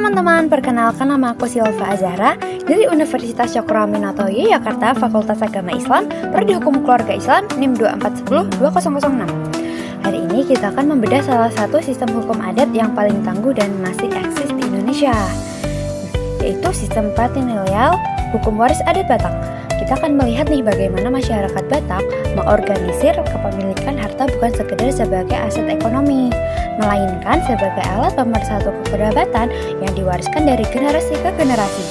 teman-teman, perkenalkan nama aku Silva Azahra dari Universitas Cokroaminoto Yogyakarta, Fakultas Agama Islam, Prodi Hukum Keluarga Islam, NIM 2410-2006. Hari ini kita akan membedah salah satu sistem hukum adat yang paling tangguh dan masih eksis di Indonesia, yaitu sistem patrilineal hukum waris adat Batak. Kita akan melihat nih bagaimana masyarakat Batak mengorganisir kepemilikan harta bukan sekedar sebagai aset ekonomi, melainkan sebagai alat pemersatu kekerabatan yang diwariskan dari generasi ke generasi.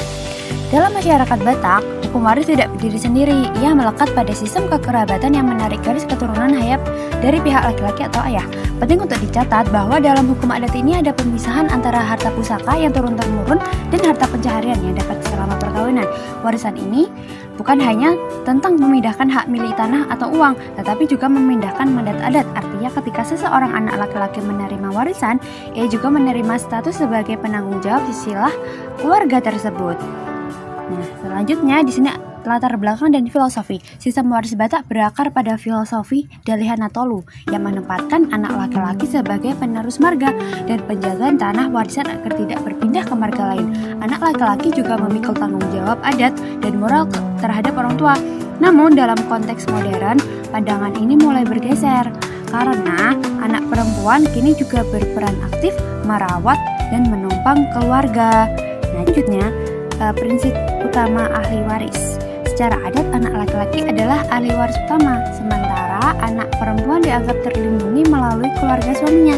Dalam masyarakat Batak, hukum waris tidak berdiri sendiri. Ia melekat pada sistem kekerabatan yang menarik garis keturunan hayat dari pihak laki-laki atau ayah. Penting untuk dicatat bahwa dalam hukum adat ini ada pemisahan antara harta pusaka yang turun-temurun dan harta pencaharian yang dapat selama perkawinan. Warisan ini bukan hanya tentang memindahkan hak milik tanah atau uang, tetapi juga memindahkan mandat adat. Artinya ketika seseorang anak laki-laki menerima warisan, ia juga menerima status sebagai penanggung jawab sisilah keluarga tersebut. Nah, selanjutnya di sini latar belakang dan filosofi. Sistem waris Batak berakar pada filosofi Dalihan Natolu yang menempatkan anak laki-laki sebagai penerus marga dan penjagaan tanah warisan agar tidak berpindah ke marga lain. Anak laki-laki juga memikul tanggung jawab adat dan moral terhadap orang tua. Namun dalam konteks modern, pandangan ini mulai bergeser karena anak perempuan kini juga berperan aktif merawat dan menumpang keluarga. Nah, selanjutnya prinsip utama ahli waris. Secara adat, anak laki-laki adalah ahli waris utama, sementara anak perempuan dianggap terlindungi melalui keluarga suaminya.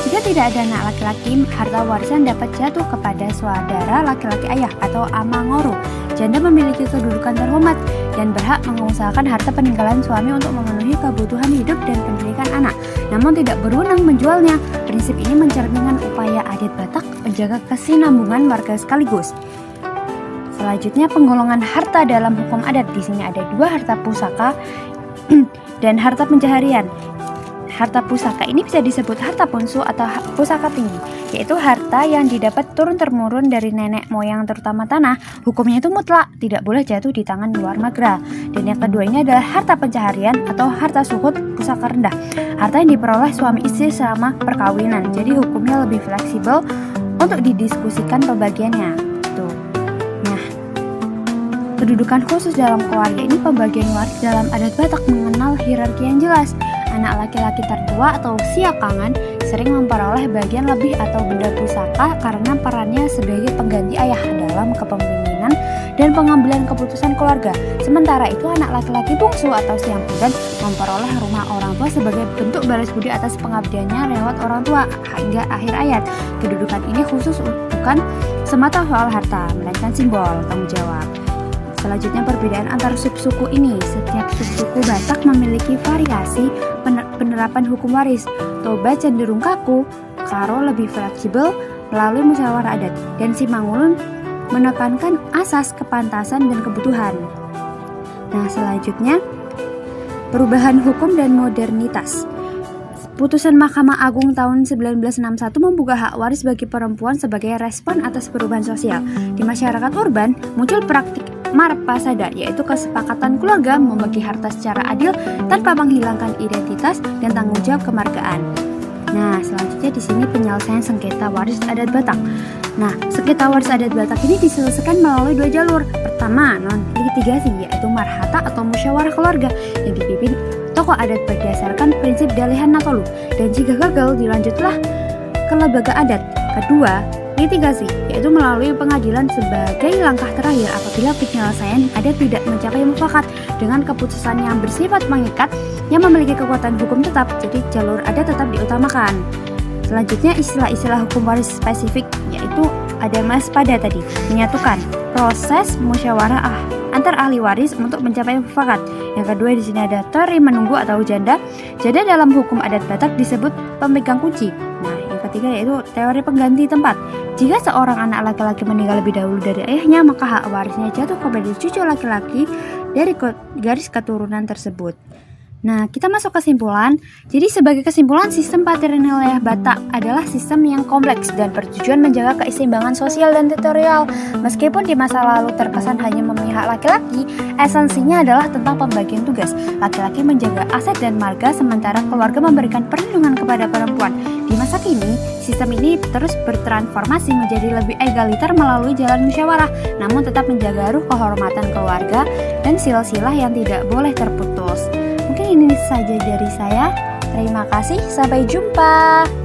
Jika tidak ada anak laki-laki, harta warisan dapat jatuh kepada saudara laki-laki ayah atau amangoro. Janda memiliki kedudukan terhormat dan berhak mengusahakan harta peninggalan suami untuk memenuhi kebutuhan hidup dan pendidikan anak, namun tidak berwenang menjualnya. Prinsip ini mencerminkan upaya adat Batak menjaga kesinambungan warga sekaligus. Selanjutnya, penggolongan harta dalam hukum adat. Di sini ada dua, harta pusaka dan harta pencaharian. Harta pusaka ini bisa disebut harta punsu atau pusaka tinggi, yaitu harta yang didapat turun-temurun dari nenek moyang terutama tanah. Hukumnya itu mutlak, tidak boleh jatuh di tangan luar magra. Dan yang kedua ini adalah harta pencaharian atau harta suhud pusaka rendah. Harta yang diperoleh suami istri selama perkawinan. Jadi hukumnya lebih fleksibel untuk didiskusikan pembagiannya. Kedudukan khusus dalam keluarga ini, pembagian waris dalam adat Batak mengenal hierarki yang jelas. Anak laki-laki tertua atau siakangan sering memperoleh bagian lebih atau benda pusaka karena perannya sebagai pengganti ayah dalam kepemimpinan dan pengambilan keputusan keluarga. Sementara itu, anak laki-laki bungsu atau siang pudan memperoleh rumah orang tua sebagai bentuk balas budi atas pengabdiannya lewat orang tua hingga akhir ayat. Kedudukan ini khusus bukan semata soal harta, melainkan simbol tanggung jawab. Selanjutnya, perbedaan antar subsuku ini. Setiap subsuku Batak memiliki variasi penerapan hukum waris. Toba cenderung kaku, Karo lebih fleksibel melalui musyawarah adat, dan Simangulun menekankan asas kepantasan dan kebutuhan. Nah, selanjutnya, perubahan hukum dan modernitas. Putusan Mahkamah Agung tahun 1961 membuka hak waris bagi perempuan sebagai respon atas perubahan sosial. Di masyarakat urban, muncul praktik marpasada, yaitu kesepakatan keluarga membagi harta secara adil tanpa menghilangkan identitas dan tanggung jawab kemargaan. Nah, selanjutnya di sini penyelesaian sengketa waris adat Batak. Nah, sengketa waris adat Batak ini diselesaikan melalui dua jalur. Pertama, non-litigasi, yaitu marhata atau musyawarah keluarga yang dipimpin tokoh adat berdasarkan prinsip Dalihan Natolu, dan jika gagal dilanjutlah ke lembaga adat. Kedua, litigasi, yaitu melalui pengadilan sebagai langkah terakhir apabila penyelesaian adat tidak mencapai mufakat dengan keputusan yang bersifat mengikat yang memiliki kekuatan hukum tetap. Jadi jalur adat tetap diutamakan. Selanjutnya, istilah-istilah hukum waris spesifik, yaitu ada maspada tadi, menyatukan proses musyawarah antar ahli waris untuk mencapai mufakat. Yang kedua, di sini ada teori menunggu atau janda. Janda dalam hukum adat Batak disebut pemegang kunci. Nah, yang ketiga yaitu teori pengganti tempat. Jika seorang anak laki-laki meninggal lebih dahulu dari ayahnya, maka hak warisnya jatuh kepada cucu laki-laki dari garis keturunan tersebut. Nah, kita masuk kesimpulan. Jadi sebagai kesimpulan, sistem patrilineal Batak adalah sistem yang kompleks dan bertujuan menjaga keseimbangan sosial dan teritorial. Meskipun di masa lalu terkesan hanya memihak laki-laki, esensinya adalah tentang pembagian tugas. Laki-laki menjaga aset dan marga, sementara keluarga memberikan perlindungan kepada perempuan. Di masa kini, Sistem ini terus bertransformasi menjadi lebih egaliter melalui jalan musyawarah, namun tetap menjaga ruh kehormatan keluarga dan silsilah yang tidak boleh terputus. Mungkin ini saja dari saya. Terima kasih, sampai jumpa.